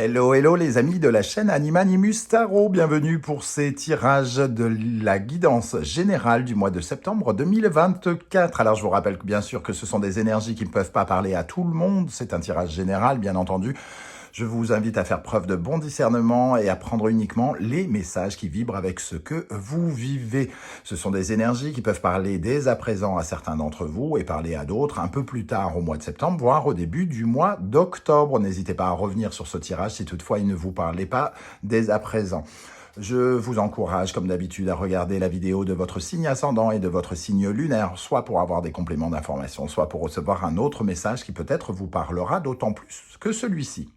Hello, hello les amis de la chaîne Animanimus Tarot, bienvenue pour ces tirages de la guidance générale du mois de septembre 2024. Alors je vous rappelle que bien sûr que ce sont des énergies qui ne peuvent pas parler à tout le monde, c'est un tirage général bien entendu. Je vous invite à faire preuve de bon discernement et à prendre uniquement les messages qui vibrent avec ce que vous vivez. Ce sont des énergies qui peuvent parler dès à présent à certains d'entre vous et parler à d'autres un peu plus tard au mois de septembre, voire au début du mois d'octobre. N'hésitez pas à revenir sur ce tirage si toutefois il ne vous parlait pas dès à présent. Je vous encourage, comme d'habitude, à regarder la vidéo de votre signe ascendant et de votre signe lunaire, soit pour avoir des compléments d'information, soit pour recevoir un autre message qui peut-être vous parlera d'autant plus que celui-ci.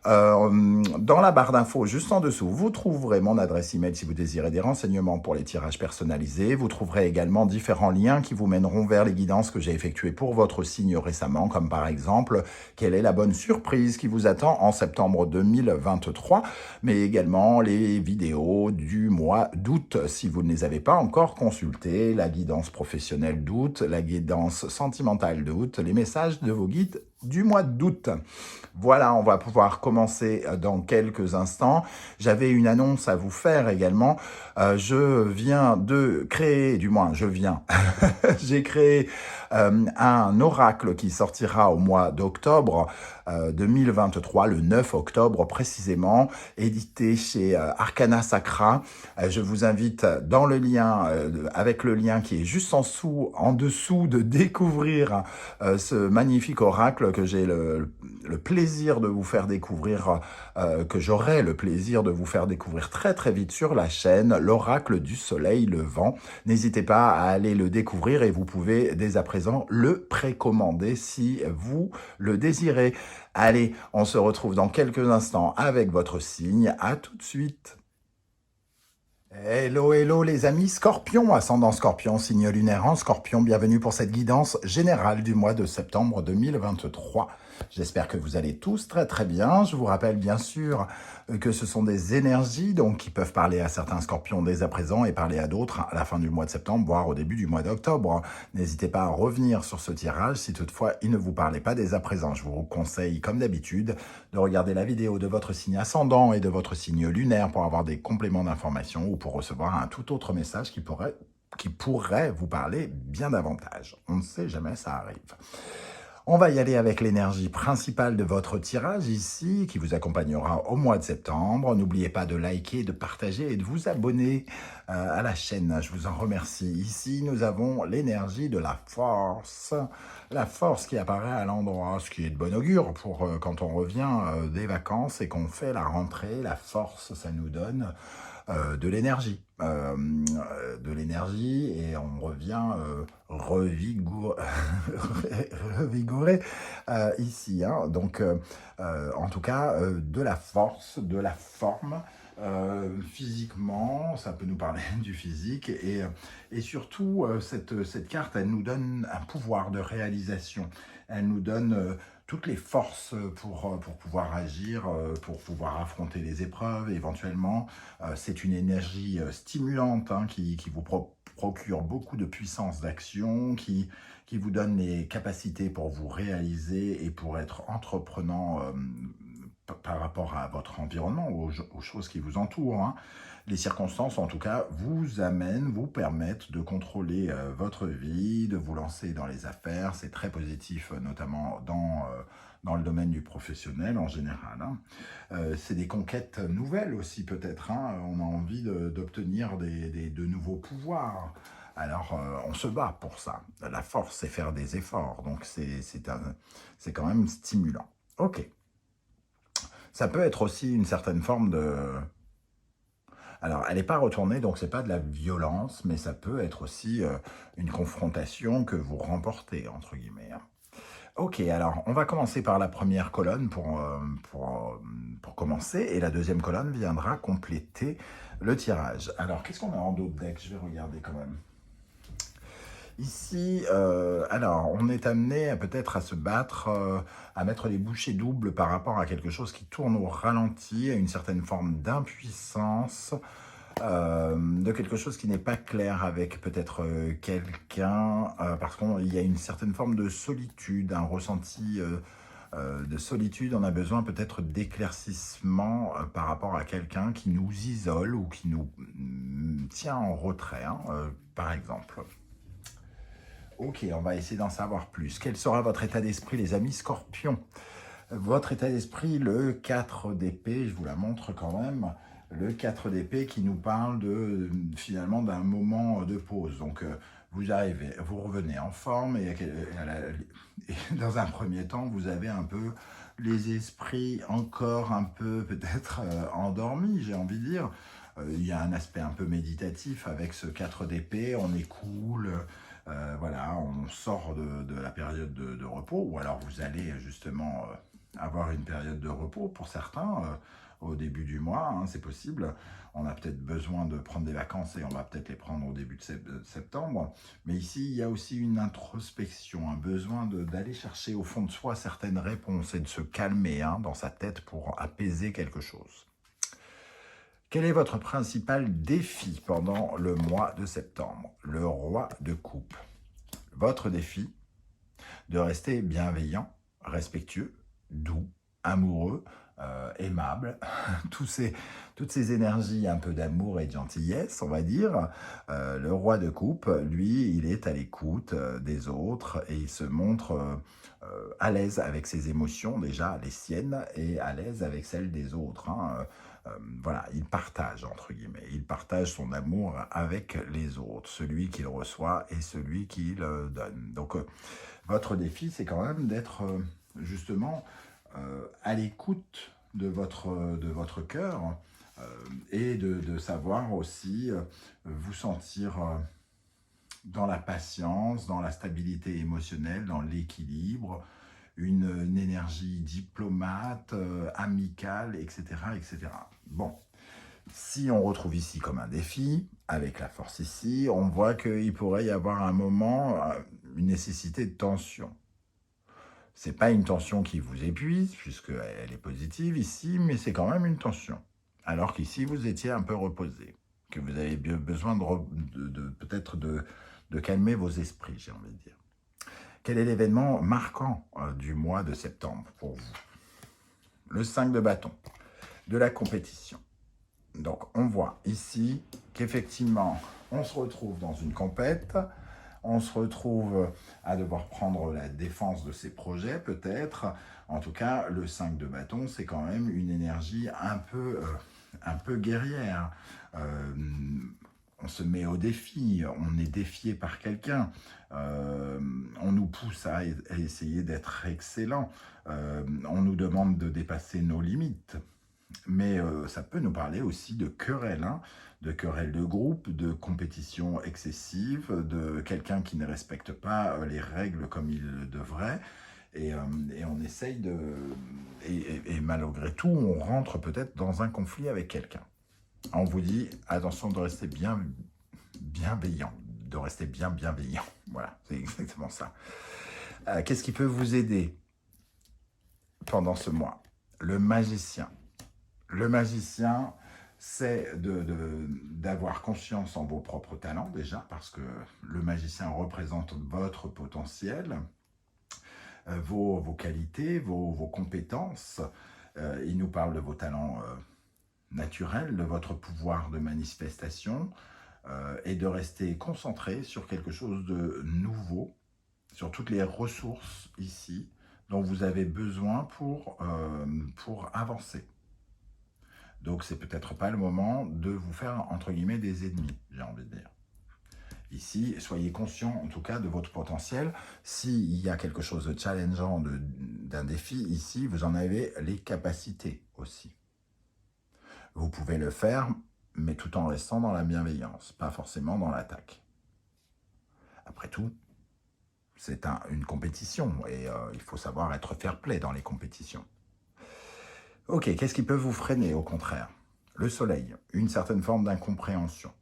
Dans la barre d'infos, juste en dessous, vous trouverez mon adresse email si vous désirez des renseignements pour les tirages personnalisés. Vous trouverez également différents liens qui vous mèneront vers les guidances que j'ai effectuées pour votre signe récemment, comme par exemple, quelle est la bonne surprise qui vous attend en septembre 2023, mais également les vidéos du mois d'août, si vous ne les avez pas encore consultées, la guidance professionnelle d'août, la guidance sentimentale d'août, les messages de vos guides du mois d'août. Voilà, on va pouvoir commencer dans quelques instants. J'avais une annonce à vous faire également. Je viens de créer, j'ai créé un oracle qui sortira au mois d'octobre 2023, le 9 octobre précisément, édité chez Arcana Sacra. Je vous invite dans le lien, avec le lien qui est juste en dessous de découvrir ce magnifique oracle que j'ai le plaisir de vous faire découvrir, que j'aurai le plaisir de vous faire découvrir très très vite sur la chaîne, l'oracle du soleil levant. N'hésitez pas à aller le découvrir et vous pouvez dès à présent le précommander si vous le désirez. Allez, on se retrouve dans quelques instants avec votre signe. À tout de suite. Hello, hello les amis Scorpion, ascendant Scorpion, signe lunaire en Scorpion, bienvenue pour cette guidance générale du mois de septembre 2023. J'espère que vous allez tous très très bien. Je vous rappelle bien sûr que ce sont des énergies donc qui peuvent parler à certains Scorpions dès à présent et parler à d'autres à la fin du mois de septembre, voire au début du mois d'octobre. N'hésitez pas à revenir sur ce tirage si toutefois il ne vous parlait pas dès à présent. Je vous conseille comme d'habitude de regarder la vidéo de votre signe ascendant et de votre signe lunaire pour avoir des compléments d'information ou pour recevoir un tout autre message qui pourrait vous parler bien davantage. On ne sait jamais, ça arrive. On va y aller avec l'énergie principale de votre tirage ici, qui vous accompagnera au mois de septembre. N'oubliez pas de liker, de partager et de vous abonner à la chaîne. Je vous en remercie. Ici, nous avons l'énergie de la force. La force qui apparaît à l'endroit, ce qui est de bon augure pour quand on revient des vacances et qu'on fait la rentrée. La force, ça nous donne de l'énergie. Et on revient revigoré ici. Hein. Donc, en tout cas, de la force, de la forme, physiquement, ça peut nous parler du physique et surtout, cette carte, elle nous donne un pouvoir de réalisation. Elle nous donne toutes les forces pour pouvoir agir, pour pouvoir affronter les épreuves éventuellement. C'est une énergie stimulante hein, qui vous procure beaucoup de puissance d'action, qui vous donne les capacités pour vous réaliser et pour être entreprenant par rapport à votre environnement, aux choses qui vous entourent. Hein. Les circonstances, en tout cas, vous permettent de contrôler votre vie, de vous lancer dans les affaires. C'est très positif, notamment dans le domaine du professionnel en général. Hein. C'est des conquêtes nouvelles aussi, peut-être. Hein. On a envie d'obtenir de nouveaux pouvoirs. Alors, on se bat pour ça. La force, c'est faire des efforts. Donc, c'est quand même stimulant. Ok. Ça peut être aussi une certaine forme de... Alors, elle n'est pas retournée, donc c'est pas de la violence, mais ça peut être aussi une confrontation que vous remportez, entre guillemets. Hein. Ok, alors, on va commencer par la première colonne pour commencer, et la deuxième colonne viendra compléter le tirage. Alors, qu'est-ce qu'on a en dos de deck? Je vais regarder quand même. Ici, alors, on est amené peut-être à se battre, à mettre les bouchées doubles par rapport à quelque chose qui tourne au ralenti, à une certaine forme d'impuissance, de quelque chose qui n'est pas clair avec peut-être quelqu'un, parce qu'il y a une certaine forme de solitude, un ressenti de solitude, on a besoin peut-être d'éclaircissement par rapport à quelqu'un qui nous isole ou qui nous tient en retrait, hein, par exemple. Ok, on va essayer d'en savoir plus. Quel sera votre état d'esprit, les amis Scorpions? Votre état d'esprit, le 4 d'épée, je vous la montre quand même, le 4 d'épée qui nous parle finalement d'un moment de pause. Donc, vous arrivez, vous revenez en forme et dans un premier temps, vous avez un peu les esprits encore un peu peut-être endormis, j'ai envie de dire. Il y a un aspect un peu méditatif avec ce 4 d'épée, on est cool, voilà, on sort de la période de repos, ou alors vous allez justement avoir une période de repos pour certains au début du mois, hein, c'est possible. On a peut-être besoin de prendre des vacances et on va peut-être les prendre au début de septembre. Mais ici, il y a aussi une introspection, un besoin d'aller chercher au fond de soi certaines réponses et de se calmer hein, dans sa tête pour apaiser quelque chose. Quel est votre principal défi pendant le mois de septembre? Le roi de coupe. Votre défi, de rester bienveillant, respectueux, doux, amoureux, aimable, toutes ces énergies un peu d'amour et de gentillesse, on va dire. Le roi de coupe, lui, il est à l'écoute des autres et il se montre à l'aise avec ses émotions, déjà les siennes, et à l'aise avec celles des autres. Hein. Voilà, il partage, entre guillemets, il partage son amour avec les autres, celui qu'il reçoit et celui qu'il donne. Donc, votre défi, c'est quand même d'être justement à l'écoute de votre cœur et de savoir aussi vous sentir dans la patience, dans la stabilité émotionnelle, dans l'équilibre, une énergie diplomate, amicale, etc., etc. Bon, si on retrouve ici comme un défi, avec la force ici, on voit qu'il pourrait y avoir un moment, une nécessité de tension. C'est pas une tension qui vous épuise, puisqu'elle est positive ici, mais c'est quand même une tension. Alors qu'ici, vous étiez un peu reposé, que vous avez besoin peut-être de calmer vos esprits, j'ai envie de dire. Quel est l'événement marquant du mois de septembre pour vous? Le 5 de bâton, de la compétition. Donc, on voit ici qu'effectivement, on se retrouve dans une compète, on se retrouve à devoir prendre la défense de ses projets, peut-être. En tout cas, le 5 de bâton, c'est quand même une énergie un peu guerrière. On se met au défi, on est défié par quelqu'un, on nous pousse à essayer d'être excellent, on nous demande de dépasser nos limites. Mais ça peut nous parler aussi de querelles, hein, de querelles de groupe, de compétition excessive, de quelqu'un qui ne respecte pas les règles comme il le devrait. Et on essaye de... Et malgré tout, on rentre peut-être dans un conflit avec quelqu'un. On vous dit, attention de rester bienveillant, de rester bien bienveillant. Voilà, c'est exactement ça. Qu'est-ce qui peut vous aider pendant ce mois? Le magicien. Le magicien, c'est d'avoir conscience en vos propres talents déjà, parce que le magicien représente votre potentiel, vos qualités, vos compétences. Il nous parle de vos talents naturels, de votre pouvoir de manifestation, et de rester concentré sur quelque chose de nouveau, sur toutes les ressources ici dont vous avez besoin pour avancer. Donc, c'est peut-être pas le moment de vous faire, entre guillemets, des ennemis, j'ai envie de dire. Ici, soyez conscient, en tout cas, de votre potentiel. S'il y a quelque chose de challengeant, d'un défi, ici, vous en avez les capacités aussi. Vous pouvez le faire, mais tout en restant dans la bienveillance, pas forcément dans l'attaque. Après tout, c'est une compétition, et il faut savoir être fair-play dans les compétitions. Ok, qu'est-ce qui peut vous freiner, au contraire? Le soleil, une certaine forme d'incompréhension.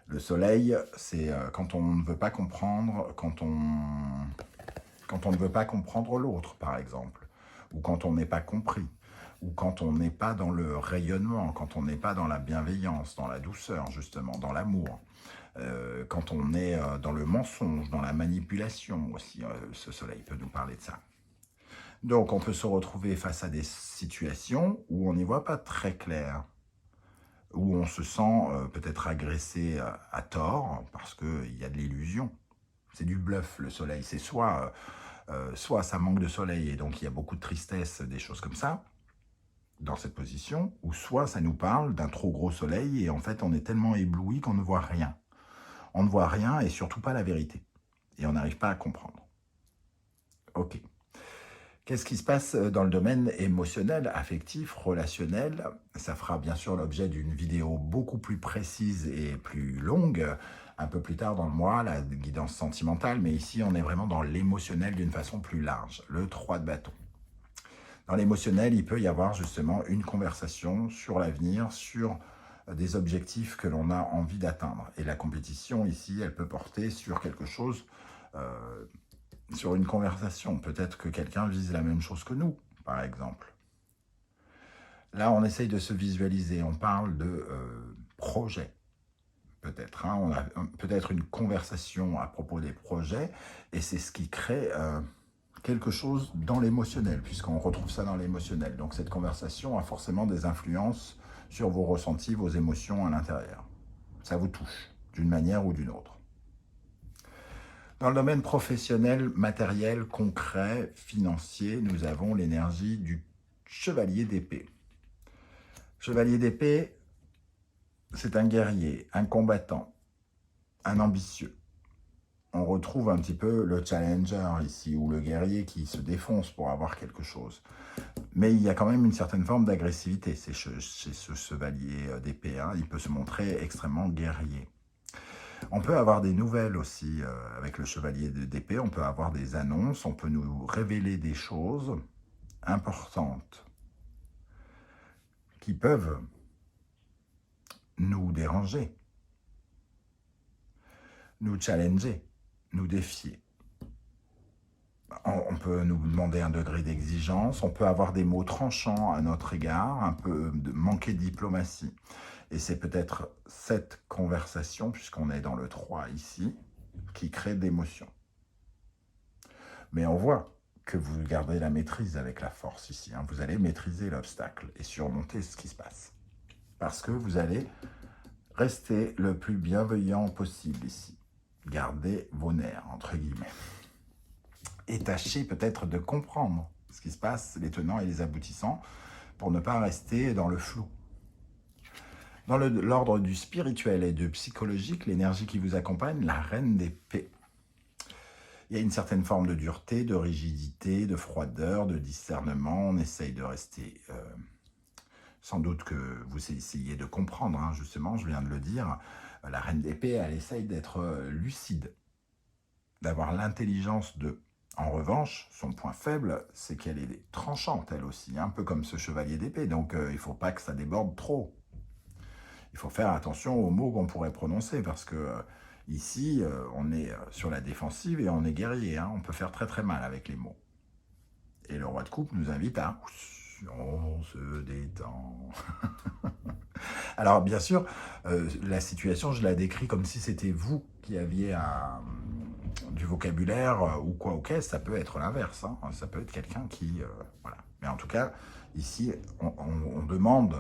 Le soleil, c'est quand on ne veut pas comprendre, quand on ne veut pas comprendre l'autre, par exemple, ou quand on n'est pas compris, ou quand on n'est pas dans le rayonnement, quand on n'est pas dans la bienveillance, dans la douceur, justement, dans l'amour. Quand on est dans le mensonge, dans la manipulation aussi, ce soleil peut nous parler de ça. Donc, on peut se retrouver face à des situations où on n'y voit pas très clair, où on se sent peut-être agressé à tort parce qu'il y a de l'illusion. C'est du bluff, le soleil. C'est soit ça manque de soleil et donc il y a beaucoup de tristesse, des choses comme ça, dans cette position, ou soit ça nous parle d'un trop gros soleil et en fait on est tellement ébloui qu'on ne voit rien. On ne voit rien et surtout pas la vérité. Et on n'arrive pas à comprendre. Ok. Qu'est-ce qui se passe dans le domaine émotionnel, affectif, relationnel? Ça fera bien sûr l'objet d'une vidéo beaucoup plus précise et plus longue, un peu plus tard dans le mois, la guidance sentimentale, mais ici on est vraiment dans l'émotionnel d'une façon plus large, le 3 de bâton. Dans l'émotionnel, il peut y avoir justement une conversation sur l'avenir, sur des objectifs que l'on a envie d'atteindre. Et la compétition ici, elle peut porter sur quelque chose sur une conversation. Peut-être que quelqu'un vise la même chose que nous, par exemple. Là, on essaye de se visualiser. On parle de projet, peut-être. Hein. On a peut-être une conversation à propos des projets, et c'est ce qui crée quelque chose dans l'émotionnel, puisqu'on retrouve ça dans l'émotionnel. Donc cette conversation a forcément des influences sur vos ressentis, vos émotions à l'intérieur. Ça vous touche, d'une manière ou d'une autre. Dans le domaine professionnel, matériel, concret, financier, nous avons l'énergie du chevalier d'épée. Chevalier d'épée, c'est un guerrier, un combattant, un ambitieux. On retrouve un petit peu le challenger ici, ou le guerrier qui se défonce pour avoir quelque chose. Mais il y a quand même une certaine forme d'agressivité chez ce chevalier d'épée. Hein. Il peut se montrer extrêmement guerrier. On peut avoir des nouvelles aussi avec le chevalier d'épée, on peut avoir des annonces, on peut nous révéler des choses importantes qui peuvent nous déranger, nous challenger, nous défier. On peut nous demander un degré d'exigence, on peut avoir des mots tranchants à notre égard, un peu manquer de diplomatie. Et c'est peut-être cette conversation, puisqu'on est dans le 3 ici, qui crée d'émotions. Mais on voit que vous gardez la maîtrise avec la force ici. Hein. Vous allez maîtriser l'obstacle et surmonter ce qui se passe. Parce que vous allez rester le plus bienveillant possible ici. Gardez vos nerfs, entre guillemets. Et tâchez peut-être de comprendre ce qui se passe, les tenants et les aboutissants, pour ne pas rester dans le flou. Dans l'ordre du spirituel et du psychologique, l'énergie qui vous accompagne, la reine d'épée. Il y a une certaine forme de dureté, de rigidité, de froideur, de discernement. On essaye de rester... sans doute que vous essayez de comprendre, hein, justement, je viens de le dire. La reine d'épée, elle essaye d'être lucide, d'avoir l'intelligence de... En revanche, son point faible, c'est qu'elle est tranchante, elle aussi, un peu comme ce chevalier d'épée. Donc, il ne faut pas que ça déborde trop. Il faut faire attention aux mots qu'on pourrait prononcer, parce que ici, on est sur la défensive et on est guerrier. Hein. On peut faire très très mal avec les mots. Et le roi de coupe nous invite à... On se détend. Alors, bien sûr, la situation, je la décris comme si c'était vous qui aviez du vocabulaire ou quoi, ok, ça peut être l'inverse. Hein. Ça peut être quelqu'un qui... voilà. Mais en tout cas, ici, on demande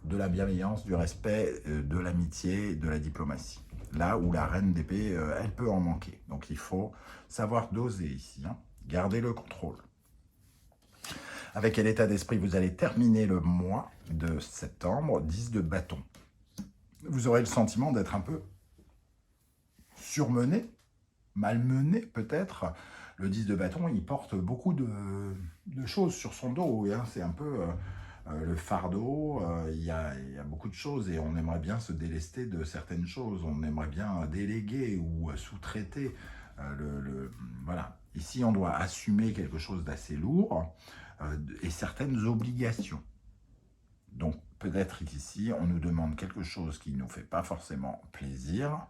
de la bienveillance, du respect, de l'amitié, de la diplomatie. Là où la reine d'épée, elle peut en manquer. Donc il faut savoir doser ici, hein. Garder le contrôle. Avec quel état d'esprit vous allez terminer le mois de septembre? 10 de bâton. Vous aurez le sentiment d'être un peu surmené, malmené peut-être. Le 10 de bâton, il porte beaucoup de choses sur son dos. Hein. C'est un peu... le fardeau, il y a beaucoup de choses et on aimerait bien se délester de certaines choses, on aimerait bien déléguer ou sous-traiter. Voilà. Ici, on doit assumer quelque chose d'assez lourd et certaines obligations. Donc, peut-être qu'ici, on nous demande quelque chose qui ne nous fait pas forcément plaisir,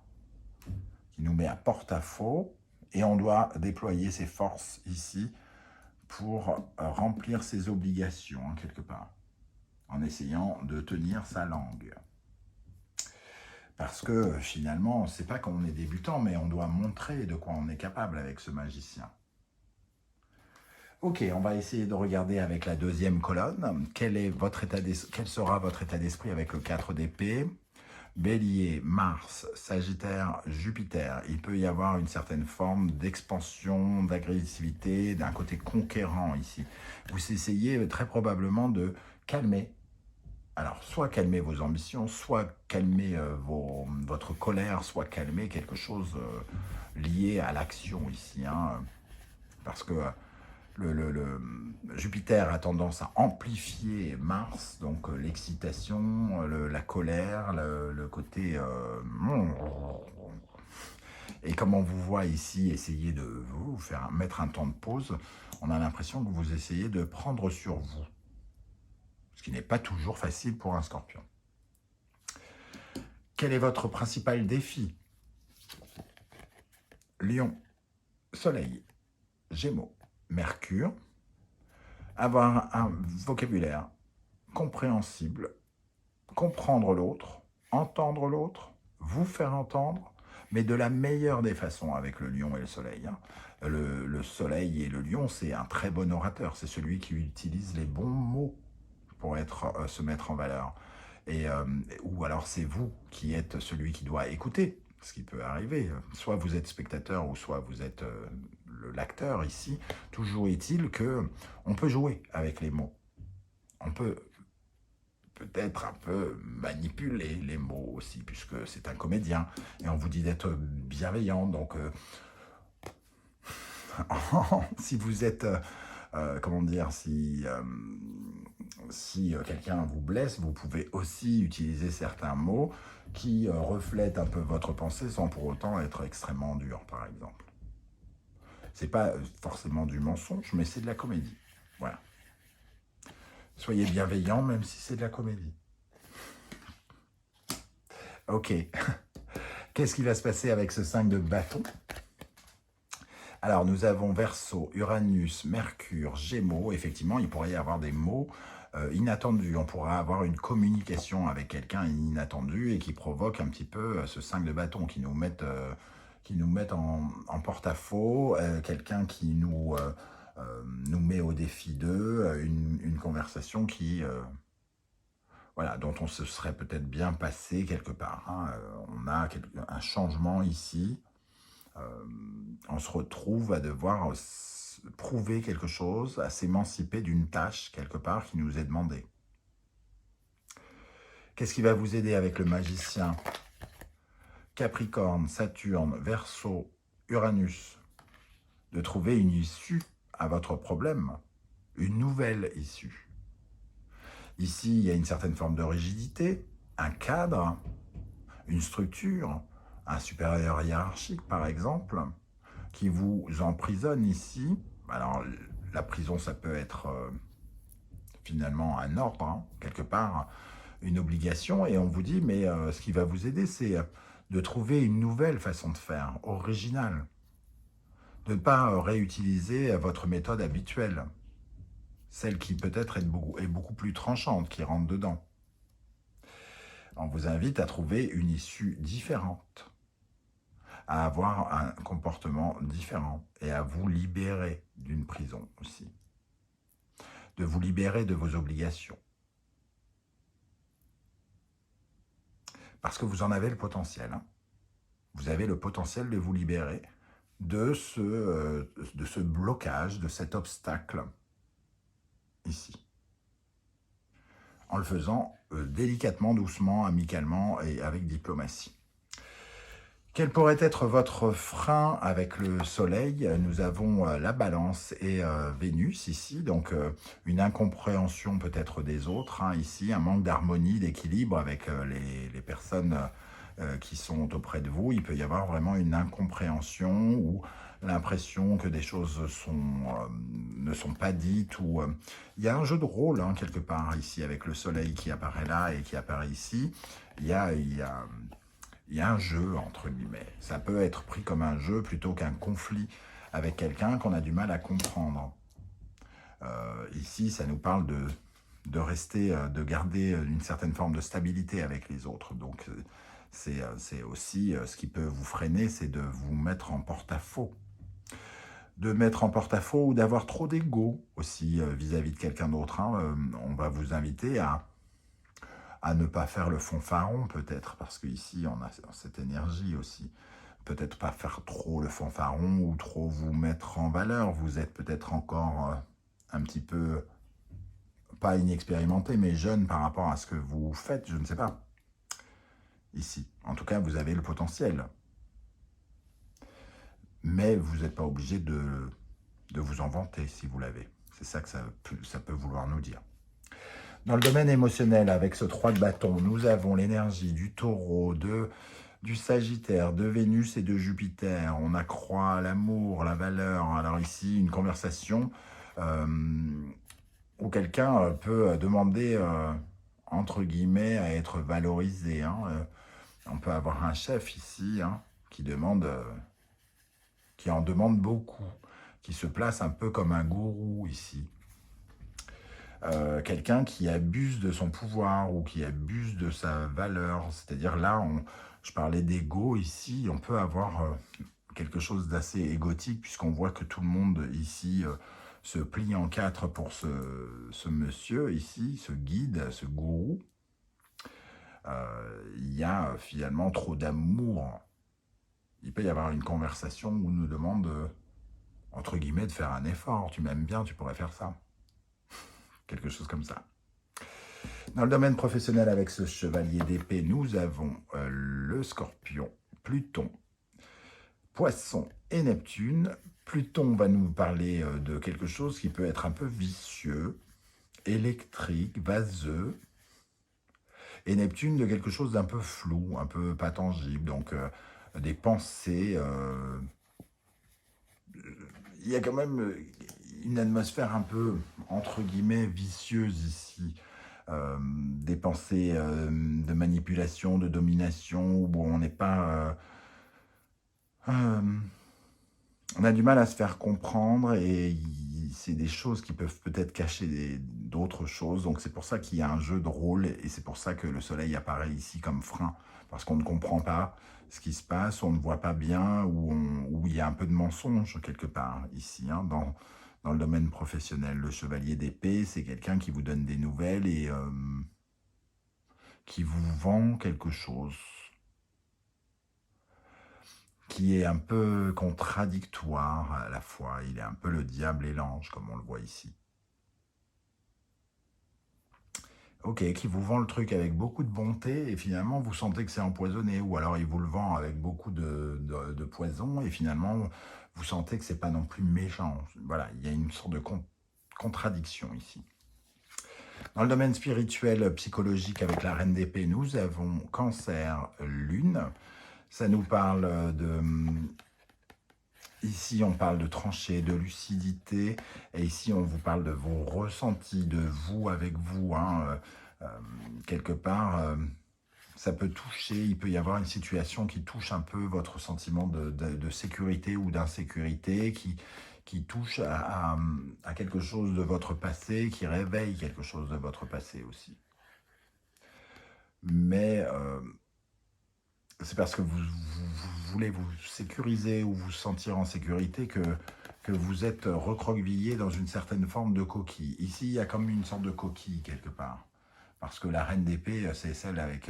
qui nous met à porte-à-faux, et on doit déployer ses forces ici pour remplir ses obligations, hein, quelque part, en essayant de tenir sa langue. Parce que finalement, c'est pas qu'on est débutant, mais on doit montrer de quoi on est capable avec ce magicien. Ok, on va essayer de regarder avec la deuxième colonne. Quel sera votre état d'esprit avec le 4 d'épée? Bélier, Mars, Sagittaire, Jupiter. Il peut y avoir une certaine forme d'expansion, d'agressivité, d'un côté conquérant ici. Vous essayez très probablement de calmer. Alors, soit calmer vos ambitions, soit calmer votre colère, soit calmer quelque chose lié à l'action ici. Hein, parce que le Jupiter a tendance à amplifier Mars, donc l'excitation, la colère, le côté... et comme on vous voit ici essayer de vous faire mettre un temps de pause, on a l'impression que vous essayez de prendre sur vous. Ce qui n'est pas toujours facile pour un scorpion. Quel est votre principal défi? Lion, Soleil, Gémeaux, Mercure. Avoir un vocabulaire compréhensible, comprendre l'autre, entendre l'autre, vous faire entendre, mais de la meilleure des façons avec le lion et le soleil. Hein. Le soleil et le lion, c'est un très bon orateur, c'est celui qui utilise les bons mots pour se mettre en valeur. Ou alors c'est vous qui êtes celui qui doit écouter, ce qui peut arriver. Soit vous êtes spectateur ou soit vous êtes l'acteur ici. Toujours est-il que on peut jouer avec les mots. On peut peut-être un peu manipuler les mots aussi, puisque c'est un comédien. Et on vous dit d'être bienveillant. Donc, si vous êtes... comment dire, si quelqu'un vous blesse, vous pouvez aussi utiliser certains mots qui reflètent un peu votre pensée sans pour autant être extrêmement dur, par exemple. C'est pas forcément du mensonge, mais c'est de la comédie. Voilà. Soyez bienveillants, même si c'est de la comédie. Ok. Qu'est-ce qui va se passer avec ce 5 de bâton? Alors, nous avons Verseau, Uranus, Mercure, Gémeaux. Effectivement, il pourrait y avoir des mots inattendus. On pourra avoir une communication avec quelqu'un inattendu et qui provoque un petit peu ce 5 de bâton, qui nous met en porte-à-faux, quelqu'un qui nous met au défi d'eux, une conversation qui... voilà, dont on se serait peut-être bien passé quelque part. Hein. On a un changement ici. On se retrouve à devoir prouver quelque chose, à s'émanciper d'une tâche quelque part qui nous est demandée. Qu'est-ce qui va vous aider avec le magicien? Capricorne, Saturne, Verseau, Uranus. De trouver une issue à votre problème, une nouvelle issue. Ici, il y a une certaine forme de rigidité, un cadre, une structure, un supérieur hiérarchique par exemple, qui vous emprisonne ici. Alors la prison, ça peut être finalement un ordre, hein, quelque part, une obligation, et on vous dit, mais ce qui va vous aider, c'est de trouver une nouvelle façon de faire, originale, de ne pas réutiliser votre méthode habituelle, celle qui peut-être est beaucoup plus tranchante, qui rentre dedans. On vous invite à trouver une issue différente, à avoir un comportement différent et à vous libérer d'une prison aussi, de vous libérer de vos obligations. Parce que vous en avez le potentiel. Hein. Vous avez le potentiel de vous libérer de ce blocage, de cet obstacle ici. En le faisant délicatement, doucement, amicalement et avec diplomatie. Quel pourrait être votre frein avec le soleil? Nous avons la balance et Vénus ici, donc une incompréhension peut-être des autres, hein, ici, un manque d'harmonie, d'équilibre avec les personnes qui sont auprès de vous. Il peut y avoir vraiment une incompréhension ou l'impression que des choses ne sont pas dites. Ou il y a un jeu de rôle hein, quelque part ici avec le soleil qui apparaît là et qui apparaît ici. Il y a un jeu, entre guillemets. Ça peut être pris comme un jeu plutôt qu'un conflit avec quelqu'un qu'on a du mal à comprendre. Ici, ça nous parle de rester, de garder une certaine forme de stabilité avec les autres. Donc, c'est aussi ce qui peut vous freiner, c'est de vous mettre en porte-à-faux. de mettre en porte-à-faux ou d'avoir trop d'ego aussi vis-à-vis de quelqu'un d'autre. Hein. On va vous inviter à ne pas faire le fanfaron peut-être, parce qu'ici on a cette énergie aussi. Peut-être pas faire trop le fanfaron ou trop vous mettre en valeur. Vous êtes peut-être encore un petit peu, pas inexpérimenté, mais jeune par rapport à ce que vous faites, je ne sais pas. Ici, en tout cas, vous avez le potentiel. Mais vous n'êtes pas obligé de vous en vanter si vous l'avez. C'est ça que ça peut vouloir nous dire. Dans le domaine émotionnel, avec ce 3 de bâton, nous avons l'énergie du taureau, du sagittaire, de Vénus et de Jupiter. On accroît l'amour, la valeur. Alors ici, une conversation où quelqu'un peut demander, entre guillemets, à être valorisé. Hein. On peut avoir un chef ici qui en demande beaucoup, qui se place un peu comme un gourou ici. Quelqu'un qui abuse de son pouvoir ou qui abuse de sa valeur. C'est-à-dire là, je parlais d'ego ici, on peut avoir quelque chose d'assez égotique puisqu'on voit que tout le monde ici se plie en quatre pour ce monsieur ici, ce guide, ce gourou. Il y a finalement trop d'amour. Il peut y avoir une conversation où on nous demande, entre guillemets, de faire un effort. Tu m'aimes bien, tu pourrais faire ça. Quelque chose comme ça. Dans le domaine professionnel, avec ce chevalier d'épée, nous avons le Scorpion, Pluton, Poisson et Neptune. Pluton va nous parler de quelque chose qui peut être un peu vicieux, électrique, vaseux. Et Neptune de quelque chose d'un peu flou, un peu pas tangible. Donc des pensées. Il y a quand même une atmosphère un peu, entre guillemets, vicieuse ici. Des pensées de manipulation, de domination, où on n'est pas... on a du mal à se faire comprendre et c'est des choses qui peuvent peut-être cacher d'autres choses. Donc c'est pour ça qu'il y a un jeu de rôle et c'est pour ça que le soleil apparaît ici comme frein. Parce qu'on ne comprend pas ce qui se passe, on ne voit pas bien, ou il y a un peu de mensonge quelque part ici, dans le domaine professionnel. Le chevalier d'épée, c'est quelqu'un qui vous donne des nouvelles et qui vous vend quelque chose qui est un peu contradictoire à la fois. Il est un peu le diable et l'ange, comme on le voit ici. Ok, qui vous vend le truc avec beaucoup de bonté et finalement vous sentez que c'est empoisonné, ou alors il vous le vend avec beaucoup de poison et finalement vous sentez que c'est pas non plus méchant. Voilà, il y a une sorte de contradiction ici. Dans le domaine spirituel, psychologique, avec la reine d'épée, nous avons Cancer, Lune. Ça nous parle de... Ici, on parle de tranchée, de lucidité. Et ici, on vous parle de vos ressentis, de vous avec vous. Quelque part, ça peut toucher, il peut y avoir une situation qui touche un peu votre sentiment de sécurité ou d'insécurité, qui touche à quelque chose de votre passé, qui réveille quelque chose de votre passé aussi. Mais c'est parce que vous voulez vous sécuriser ou vous sentir en sécurité que vous êtes recroquevillé dans une certaine forme de coquille. Ici, il y a comme une sorte de coquille quelque part. Parce que la reine d'épée, c'est celle avec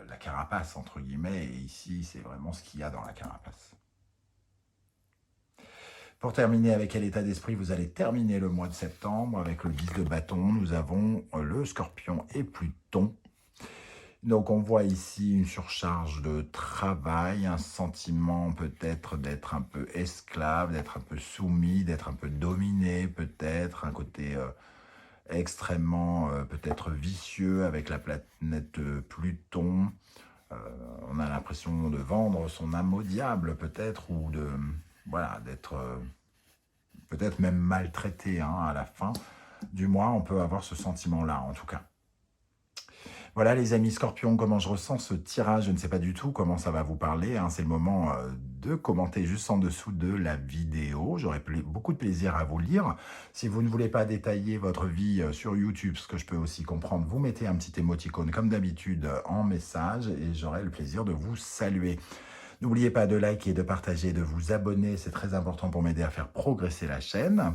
la carapace, entre guillemets, et ici, c'est vraiment ce qu'il y a dans la carapace. Pour terminer, avec quel état d'esprit vous allez terminer le mois de septembre? Avec le 10 de bâton, nous avons le Scorpion et Pluton. Donc on voit ici une surcharge de travail, un sentiment peut-être d'être un peu esclave, d'être un peu soumis, d'être un peu dominé peut-être, un côté extrêmement peut-être vicieux avec la planète Pluton. On a l'impression de vendre son âme au diable peut-être, ou de voilà, d'être peut-être même maltraité à la fin du mois. On peut avoir ce sentiment-là en tout cas. Voilà les amis Scorpions, comment je ressens ce tirage, je ne sais pas du tout comment ça va vous parler. C'est le moment de commenter juste en dessous de la vidéo. J'aurai beaucoup de plaisir à vous lire. Si vous ne voulez pas détailler votre vie sur YouTube, ce que je peux aussi comprendre, vous mettez un petit émoticône comme d'habitude en message et j'aurai le plaisir de vous saluer. N'oubliez pas de liker, de partager, de vous abonner. C'est très important pour m'aider à faire progresser la chaîne.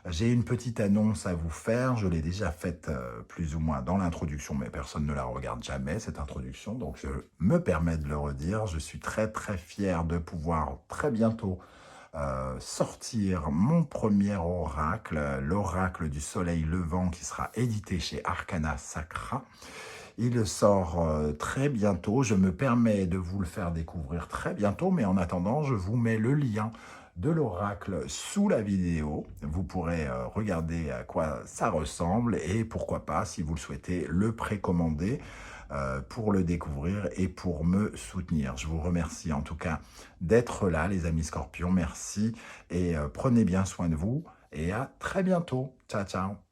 J'ai une petite annonce à vous faire. Je l'ai déjà faite plus ou moins dans l'introduction, mais personne ne la regarde jamais, cette introduction. Donc, je me permets de le redire. Je suis très, très fier de pouvoir très bientôt sortir mon premier oracle, l'oracle du soleil levant qui sera édité chez Arcana Sacra. Il sort très bientôt. Je me permets de vous le faire découvrir très bientôt, mais en attendant, je vous mets le lien de l'oracle sous la vidéo. Vous pourrez regarder à quoi ça ressemble et pourquoi pas, si vous le souhaitez, le précommander pour le découvrir et pour me soutenir. Je vous remercie en tout cas d'être là, les amis Scorpions. Merci et prenez bien soin de vous et à très bientôt. Ciao, ciao.